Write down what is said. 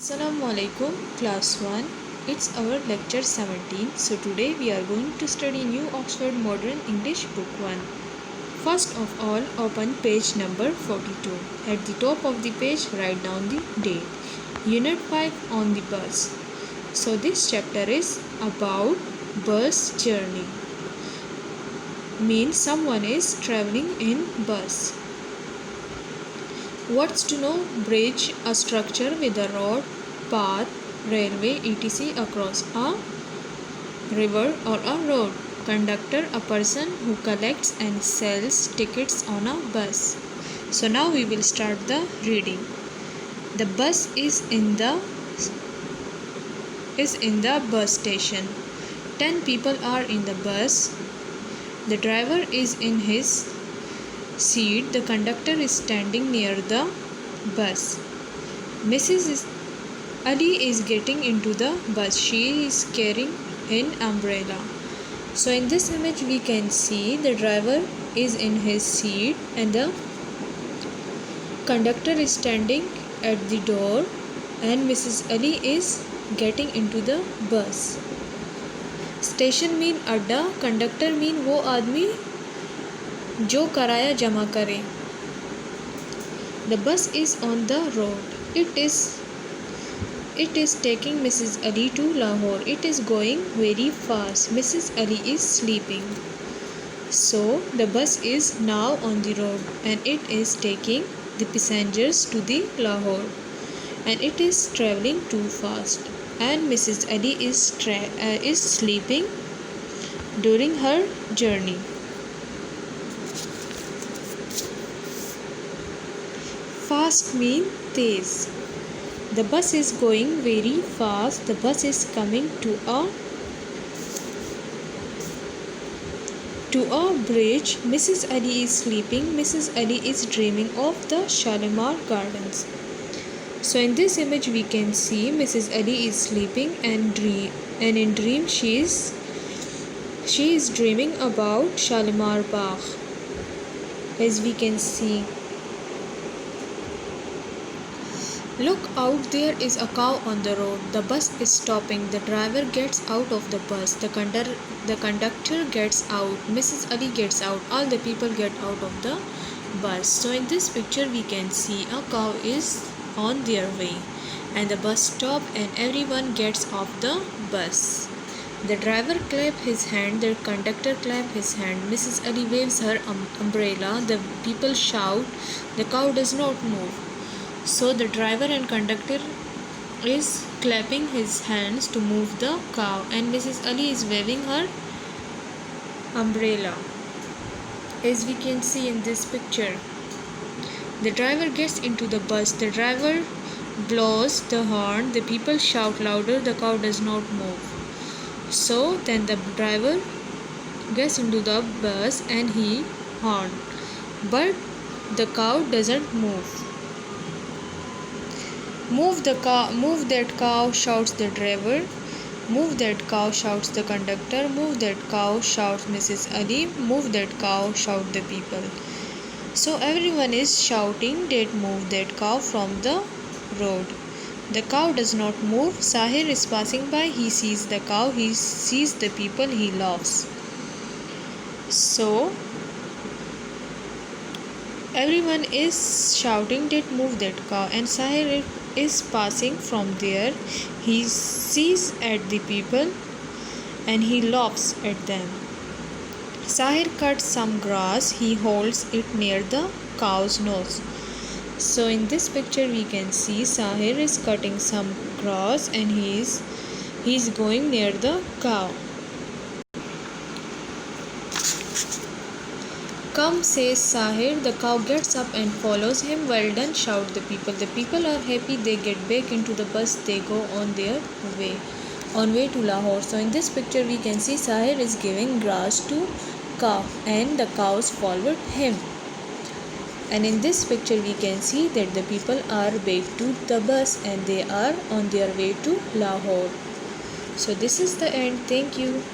Assalamu alaikum class 1. It's our lecture 17. So today we are going to study New Oxford Modern English Book 1. First of all, open page number 42. At the top of the page, write down the date. Unit 5 on the bus. So this chapter is about bus journey. Means someone is traveling in bus. What's to know? Bridge, a structure with a road, path, railway, etc. across a river or a road. Conductor, a person who collects and sells tickets on a bus. So now we will start the reading. The bus is in the bus station. 10 people are in the bus. The driver is in his seat. The conductor is standing near the bus. Mrs. Ali is getting into the bus. She is carrying an umbrella. So in this image we can see the driver is in his seat and the conductor is standing at the door and Mrs. Ali is getting into the bus. Station mean अड्डा, conductor mean वो आदमी जो कराया जमा करे. The bus is on the road. It is taking Mrs. Ali to Lahore. It is going very fast. Mrs. Ali is sleeping. So the bus is now on the road and it is taking the passengers to the Lahore and it is traveling too fast and Mrs. Ali is sleeping during her journey. Fast mean Tej. The bus is going very fast. The bus is coming to a bridge. Mrs. Ali is sleeping. Mrs. Ali is dreaming of the Shalimar Gardens. So in this image we can see Mrs. Ali is sleeping and in dream she is dreaming about Shalimar Bagh. As we can see, look out, there is a cow on the road. The bus is stopping. The driver gets out of the bus. The conductor gets out. Mrs. Ali gets out. All the people get out of the bus. So in this picture we can see a cow is on their way and the bus stop and everyone gets off the bus. The driver clap his hand. The conductor clap his hand. Mrs. Ali waves her umbrella. The people shout. The cow does not move. So the driver and conductor is clapping his hands to move the cow and Mrs. Ali is waving her umbrella, as we can see in this picture. The driver gets into the bus. The driver blows the horn. The people shout louder. The cow does not move. So then the driver gets into the bus and he horns, but the cow doesn't move. Move that cow, shouts the driver. Move that cow, shouts the conductor. Move that cow, shouts Mrs. Ali. Move that cow, shout the people. So everyone is shouting that move that cow from the road. The cow does not move. Sahir is passing by. He sees the cow. He sees the people. He laughs. So everyone is shouting that move that cow and Sahir is passing from there. He sees at the people and he laughs at them. Sahir cuts some grass. He holds it near the cow's nose. So in this picture we can see Sahir is cutting some grass and he's going near the cow. Come, says Sahir. The cow gets up and follows him. Well done, shout the people. The people are happy. They get back into the bus. They go on their way to Lahore. So in this picture we can see Sahir is giving grass to cow and the cows followed him. And in this picture we can see that the people are back to the bus and they are on their way to Lahore. So this is the end. Thank you.